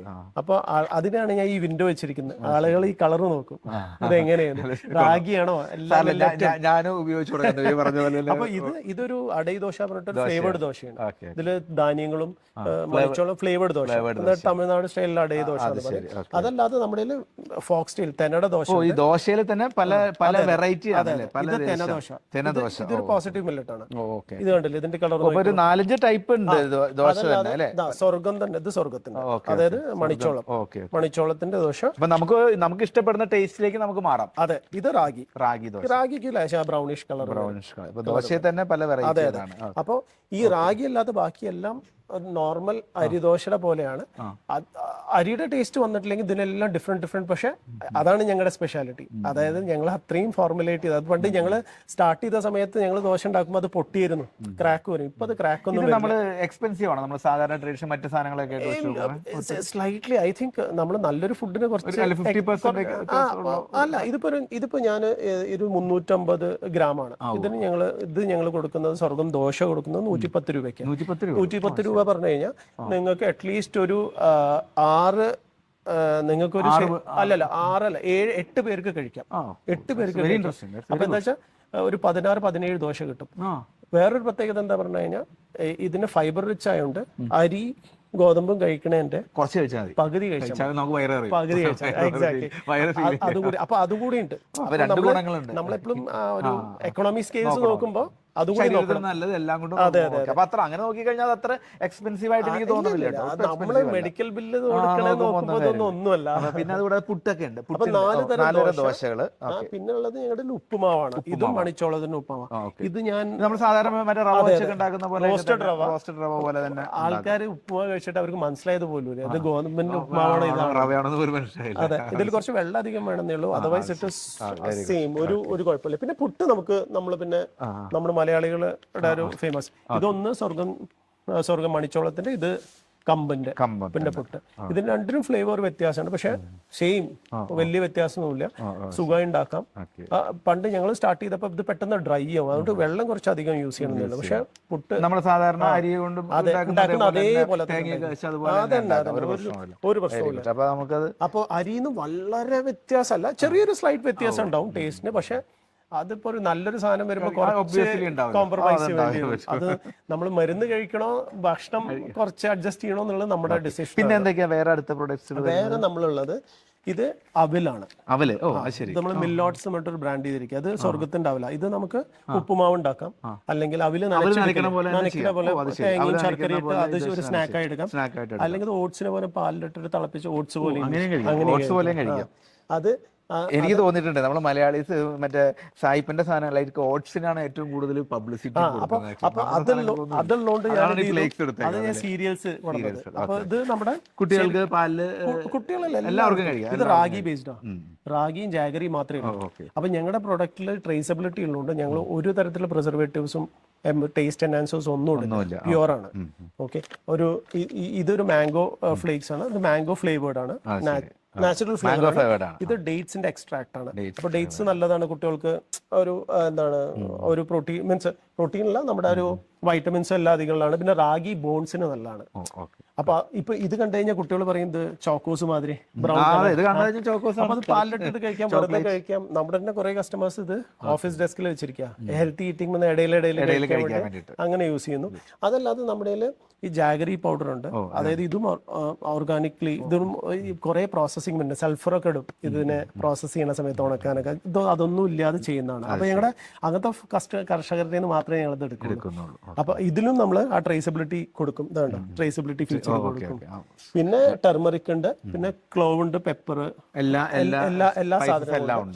അപ്പൊ അതിനാണ് ഞാൻ ഈ വിൻഡോ വെച്ചിരിക്കുന്നത്. ആളുകൾ ഈ കളർ നോക്കും, ഇത് എങ്ങനെയാണ്, റാഗിയാണോ, ഞാനും ഉപയോഗിച്ചു. അപ്പൊ ഇതൊരു അടൈ ദോശ പറഞ്ഞിട്ട് ഫ്ലേവേർഡ് ദോശയാണ്. ഇതില് ധാന്യങ്ങളും മണിച്ചോളം ഫ്ലേവേർഡ് ദോശ, തമിഴ്നാട് സ്റ്റൈലിൽ അടൈ ദോശ. അതല്ലാതെ നമ്മുടെ ഫോക്സ് സ്റ്റൈൽ തെനയുടെ ദോശ. ഈ ദോശയിൽ തന്നെ പല വെറൈറ്റി, ഇതൊരു പോസിറ്റീവ് മില്ലറ്റ് ആണ്. ഇത് കണ്ടില്ലേ, ഇതിന്റെ കളർ ഒരു 4-5 ടൈപ്പ് ഉണ്ട് ദോശ തന്നെ അല്ലേ? സ്വർഗം തന്നെ, ഇത് സ്വർഗത്തിന്റെ, അതായത് മണിച്ചോളത്തിന്റെ ദോശ. അപ്പൊ നമുക്ക് ഇഷ്ടപ്പെടുന്ന ടേസ്റ്റിലേക്ക് നമുക്ക് മാറാം. അതെ, ഇത് റാഗിക്ക് ലേശം ബ്രൗണിഷ് കളർ. ദോശയിൽ തന്നെ പല വെറൈറ്റി. അപ്പൊ ഈ റാഗി അല്ലാതെ ബാക്കിയെല്ലാം നോർമൽ അരിദോശയുടെ പോലെയാണ്. അരിയുടെ ടേസ്റ്റ് വന്നിട്ടില്ലെങ്കിൽ ഇതിനെല്ലാം ഡിഫറെന്റ്. പക്ഷെ അതാണ് ഞങ്ങളുടെ സ്പെഷ്യാലിറ്റി. അതായത് ഞങ്ങൾ അത്രയും ഫോർമുലേറ്റ് ചെയ്ത്, അത് പണ്ട് ഞങ്ങൾ സ്റ്റാർട്ട് ചെയ്ത സമയത്ത് ഞങ്ങൾ ദോശ ഉണ്ടാക്കുമ്പോൾ അത് പൊട്ടിയിരുന്നു, ക്രാക്ക് വരും. ഇപ്പൊ അത് ക്രാക്ക് ഒന്നും എക്സ്പെൻസീവ് ആണ് നമ്മൾ സാധാരണ ട്രഡീഷൻ മറ്റ് സാധനങ്ങളൊക്കെ സ്ലൈറ്റ്ലി. ഐ തിങ്ക് നമ്മൾ നല്ലൊരു ഫുഡിനെ കുറച്ച് അല്ല, ഇതിപ്പോ ഞാൻ ഒരു 350 ഗ്രാമാണ് ഇത് ഞങ്ങൾ കൊടുക്കുന്നത്. സ്വർഗം ദോശ കൊടുക്കുന്നത് 110 രൂപയ്ക്ക്. 110 രൂപ പറഞ്ഞു കഴിഞ്ഞാൽ നിങ്ങൾക്ക് അറ്റ്ലീസ്റ്റ് ഒരു 6, നിങ്ങൾക്കൊരു 8 പേർക്ക് കഴിക്കാം. 8 പേർക്ക്. അപ്പൊ എന്താ വെച്ചാൽ ഒരു 16-17 ദോശ കിട്ടും. വേറൊരു പ്രത്യേകത എന്താ പറഞ്ഞു കഴിഞ്ഞാൽ ഇതിന് ഫൈബർ റിച്ച് ആയതുകൊണ്ട് അരി ഗോതമ്പും കഴിക്കണേന്റെ കുറച്ച് കഴിച്ചാൽ പകുതി കഴിച്ചാൽ അതുകൂടി. അപ്പൊ അതുകൂടി ഉണ്ട്. നമ്മളെപ്പോഴും ഒരു എക്കണോമി സ്കെയിൽസ് നോക്കുമ്പോ നല്ലത് എല്ലാം കൊണ്ടും. അത്ര അങ്ങനെ നോക്കി കഴിഞ്ഞാൽ അത്ര എക്സ്പെൻസീവ് ആയിട്ട് എനിക്ക് തോന്നുന്നില്ല. നമ്മള് മെഡിക്കൽ ബില്ല് ഒന്നുമല്ല. പിന്നെ അതുകൂടെ പുട്ടൊക്കെ ഉണ്ട്, 4 തരം ദോശകള്. പിന്നെ ഉള്ളത് ഞങ്ങളുടെ ഉപ്പുമാവാണ്. ഇതും മണിച്ചോളത്തിന്റെ ഉപ്പുമാവാണ്. ഇത് ഞാൻ നമ്മൾ സാധാരണ മറ്റേ റവ വെച്ചൊക്കെ ഉണ്ടാക്കുന്ന പോലെ റോസ്റ്റഡ് റവ പോലെ തന്നെ. ആൾക്കാർ ഉപ്പുമാവ് കഴിച്ചിട്ട് അവർക്ക് മനസ്സിലായത് പോലും അത് ഗോതമ്പിന്റെ ഉപ്പുമാവാണ്, റവയാണെന്ന് പോലും മനസ്സിലായില്ല. അതെ, ഇതിൽ കുറച്ച് വെള്ളം അധികം വേണമെന്നേ ഉള്ളൂ. അതർവൈസ് ഇറ്റ് സെയിം, ഒരു കുഴപ്പമില്ല. പിന്നെ പുട്ട് നമ്മൾ പിന്നെ നമ്മുടെ മലയാളികളുടെ ഒരു ഫേമസ്. ഇതൊന്ന് സ്വർഗം മണിച്ചോളത്തിന്റെ, ഇത് കമ്പിന്റെ പിന്നെ പുട്ട്. ഇതിന് രണ്ടിനും ഫ്ലേവർ വ്യത്യാസമാണ്, പക്ഷെ സെയിം വലിയ വ്യത്യാസമൊന്നുമില്ല, സുഖമായി ഉണ്ടാക്കാം. പണ്ട് ഞങ്ങൾ സ്റ്റാർട്ട് ചെയ്തപ്പോൾ ഇത് പെട്ടെന്ന് ഡ്രൈ ആവും, അതുകൊണ്ട് വെള്ളം കുറച്ച് അധികം യൂസ് ചെയ്യണമെന്നില്ല. പക്ഷെ പുട്ട് നമ്മൾ സാധാരണ അരി കൊണ്ട് ഉണ്ടാക്കുന്ന അതേപോലെ ഒരു പ്രശ്നമില്ല. അപ്പൊ നമുക്കത് അപ്പോൾ അരിന്ന് വളരെ വ്യത്യാസമല്ല, ചെറിയൊരു സ്ലൈറ്റ് വ്യത്യാസം ഉണ്ടാവും ടേസ്റ്റിന്. പക്ഷെ അതിപ്പോ ഒരു നല്ലൊരു സാധനം വരുമ്പോൾ കോംപ്രമൈസ് വേണ്ടി വരും. അത് നമ്മൾ മരുന്ന് കഴിക്കണോ ഭക്ഷണം കുറച്ച് അഡ്ജസ്റ്റ് ചെയ്യണോ എന്നുള്ളത് നമ്മുടെ ഡിസിഷൻ. പിന്നെ എന്തൊക്കെയാ വേറെ അടുത്ത പ്രൊഡക്ട്സ്? വേറെ നമ്മളുള്ളത് ഇത് അവിലാണ്. അവല്, ഓ ശരി. നമ്മൾ മില്ലോട്ട്സ് പറഞ്ഞിട്ടൊരു ബ്രാൻഡ് ചെയ്തിരിക്കുക. അത് സ്വർഗത്തിന്റെ അവല. ഇത് നമുക്ക് ഉപ്പുമാവ് ഉണ്ടാക്കാം, അല്ലെങ്കിൽ അവില് നനയ്ക്കുന്ന പോലെ തേങ്ങയും ശർക്കര ഇട്ട് അത് ഒരു സ്നാക്കായി എടുക്കാം, അല്ലെങ്കിൽ ഓട്സിനെ പോലെ പാലിലിട്ടിട്ട് തിളപ്പിച്ച് ഓട്സ് പോലെ അങ്ങനെ. അത് എനിക്ക് തോന്നിയിട്ടുണ്ട് നമ്മൾ മലയാളീസ് മറ്റേ സായിപ്പിന്റെ സാധനങ്ങളായിരിക്കും ഓട്സിനാണ് ഏറ്റവും കൂടുതൽ പബ്ലിസിറ്റി. അപ്പൊ അതുള്ളതുകൊണ്ട് ഞാൻ സീരിയൽസ്. അപ്പൊ ഇത് നമ്മുടെ കുട്ടികൾക്ക് പാലില് കുട്ടികളല്ല എല്ലാവർക്കും കഴിക്കാം. ഇത് റാഗി ബേസ്ഡ് ആണ്, റാഗിയും ജാഗറിയും മാത്രമേ ഉള്ളൂ. അപ്പൊ ഞങ്ങളുടെ പ്രൊഡക്റ്റിൽ ട്രേസബിലിറ്റി ഉള്ളതുകൊണ്ട് ഞങ്ങൾ ഒരു തരത്തിലുള്ള പ്രിസർവേറ്റീവ്സും ടേസ്റ്റ് എൻഹാൻസേഴ്സ് ഒന്നും ഇല്ല, പ്യുവർ ആണ്. ഓക്കെ, ഇതൊരു മാംഗോ ഫ്ലേക്സ് ആണ്, ഇത് മാംഗോ ഫ്ലേവേർഡ് ആണ്, നാച്ചുറൽ ഫ്ലേവർ ആണ്. ഇത് ഡേറ്റ്സിന്റെ എക്സ്ട്രാക്ട് ആണ്. അപ്പൊ ഡേറ്റ്സ് നല്ലതാണ് കുട്ടികൾക്ക്. ഒരു എന്താണ് ഒരു പ്രോട്ടീൻ മീൻസ് പ്രോട്ടീൻ അല്ല, നമ്മുടെ ഒരു വൈറ്റമിൻസ് എല്ലാം അധികമുള്ളതാണ്. പിന്നെ റാഗി ബോൺസിന് നല്ലതാണ്. അപ്പൊ ഇപ്പൊ ഇത് കണ്ടു കഴിഞ്ഞാൽ കുട്ടികൾ പറയുന്നത് ചോക്കോസ് മാതിരി ബ്രൗൺ, അപ്പൊ അത് പാലിലിട്ട് കഴിക്കാം, വെറുതെ കഴിക്കാം. നമ്മുടെ തന്നെ കുറെ കസ്റ്റമേഴ്സ് ഇത് ഓഫീസ് ഡെസ്കിൽ വെച്ചിരിക്കുക, ഹെൽത്തി ഈറ്റിംഗ് ഇടയിൽ അങ്ങനെ യൂസ് ചെയ്യുന്നു. അതല്ലാതെ നമ്മുടെ ഈ ജാഗറി പൗഡർ ഉണ്ട്, അതായത് ഇതും ഓർഗാനിക്ലി, ഇതും കുറെ പ്രോസസ്സിംഗ് ഉണ്ട്, സൾഫറൊക്കെ ഇടും ഇതിനെ പ്രോസസ് ചെയ്യുന്ന സമയത്ത് ഉണക്കാനൊക്കെ. അതൊന്നും ഇല്ലാതെ ചെയ്യുന്നതാണ്. അപ്പൊ ഞങ്ങളുടെ അങ്ങനത്തെ കർഷകരുടെ നിന്ന് മാത്രമേ ഞങ്ങൾ ഇത് എടുക്കുന്നുള്ളൂ. അപ്പൊ ഇതിലും നമ്മൾ ആ ട്രേസബിലിറ്റി കൊടുക്കും. ഇതാണ് ട്രേസബിലിറ്റി ഫീച്ചർ കൊടുക്കും. പിന്നെ ടെർമറിക് ഉണ്ട്, പിന്നെ ക്ലോവ് ഉണ്ട്, പെപ്പർ, എല്ലാ സാധനങ്ങളും.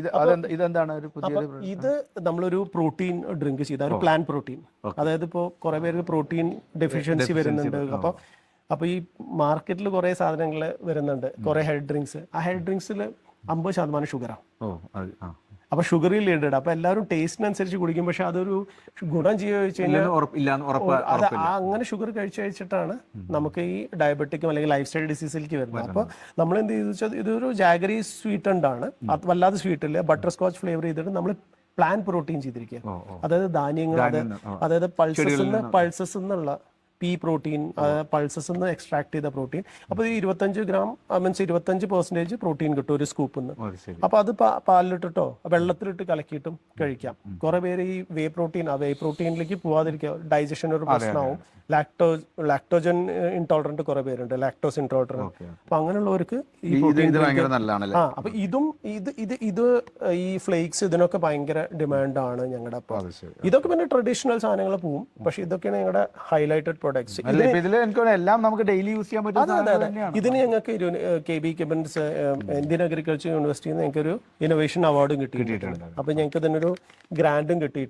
ഇത് നമ്മളൊരു പ്രോട്ടീൻ ഡ്രിങ്ക് ചെയ്ത ഒരു പ്ലാന്റ് പ്രോട്ടീൻ. അതായത് ഇപ്പോ കുറെ പേർക്ക് പ്രോട്ടീൻ ഡെഫിഷ്യൻസി വരുന്നുണ്ട്. അപ്പൊ ഈ മാർക്കറ്റിൽ കുറെ സാധനങ്ങൾ വരുന്നുണ്ട്, കുറെ ഹെൽത്ത് ഡ്രിങ്ക്സ്. ആ ഹെൽത്ത് ഡ്രിങ്ക്സിൽ 50% ഷുഗറാണ്. അപ്പൊ ഷുഗർ റിലേറ്റഡ്. അപ്പൊ എല്ലാവരും ടേസ്റ്റിനനുസരിച്ച് കുടിക്കും, പക്ഷെ അതൊരു ഗുണം അങ്ങനെ ഷുഗർ കഴിച്ചിട്ടാണ് നമുക്ക് ഈ ഡയബറ്റിക്കും അല്ലെങ്കിൽ ലൈഫ് സ്റ്റൈൽ ഡിസീസിലേക്ക് വരുന്നത്. അപ്പൊ നമ്മൾ എന്ത് ചെയ്തു വെച്ചാൽ ഇതൊരു ജാഗറി സ്വീറ്റൻഡ് ആണ്, അത് വല്ലാതെ സ്വീറ്റ് ഇല്ല, ബട്ടർ സ്കോച്ച് ഫ്ലേവർ ചെയ്തിട്ട് നമ്മൾ പ്ലാന്റ് പ്രോട്ടീൻ ചെയ്തിരിക്കുക. അതായത് ധാന്യങ്ങൾ, അതായത് പൾസസ് എന്നുള്ള പീ പ്രോട്ടീൻ, പൾസസ് നിന്ന് എക്സ്ട്രാക്ട് ചെയ്ത പ്രോട്ടീൻ. അപ്പോൾ ഈ 25 ഗ്രാം മീൻസ് 25% പ്രോട്ടീൻ കിട്ടും ഒരു സ്കൂപ്പിൽ നിന്ന്. അപ്പോൾ അത് പാലിലിട്ടിട്ടോ വെള്ളത്തിലിട്ട് കലക്കിയിട്ടും കഴിക്കാം. കുറെ പേര് ഈ വേ പ്രോട്ടീനിലേക്ക് പോവാതിരിക്കുക, ഡൈജഷൻ ഒരു പ്രശ്നമാവും. ലാക്ടോജൻ ഇൻടോളറന്റ് കുറെ പേരുണ്ട്, ലാക്ടോസ് ഇൻടോളറന്റ്. അപ്പൊ അങ്ങനെയുള്ളവർക്ക് ഈ പ്രോട്ടീൻ അപ്പൊ ഇത് ഈ ഫ്ലേക്സ് ഇതിനൊക്കെ ഭയങ്കര ഡിമാൻഡ് ആണ് ഞങ്ങളുടെ. ഇതൊക്കെ പിന്നെ ട്രഡീഷണൽ സാധനങ്ങൾ പോവും, പക്ഷെ ഇതൊക്കെയാണ് ഞങ്ങളുടെ ഹൈലൈറ്റഡ് പ്രൊഡക്ട്സ്. എല്ലാം നമുക്ക് ഡെയിലി യൂസ് ചെയ്യാൻ പറ്റും. ഇതിന് ഞങ്ങൾക്ക് KB കെബിൻസ് ഇന്ത്യൻ അഗ്രികൾച്ചർ യൂണിവേഴ്സിറ്റിയിൽ നിന്ന് ഞങ്ങൾക്ക് ഒരു ഇന്നോവേഷൻ അവാർഡും കിട്ടിയിട്ടുണ്ട്. അപ്പൊ ഞങ്ങൾക്ക് ഇതിനൊരു ഗ്രാൻഡും കിട്ടിയിട്ടുണ്ട്.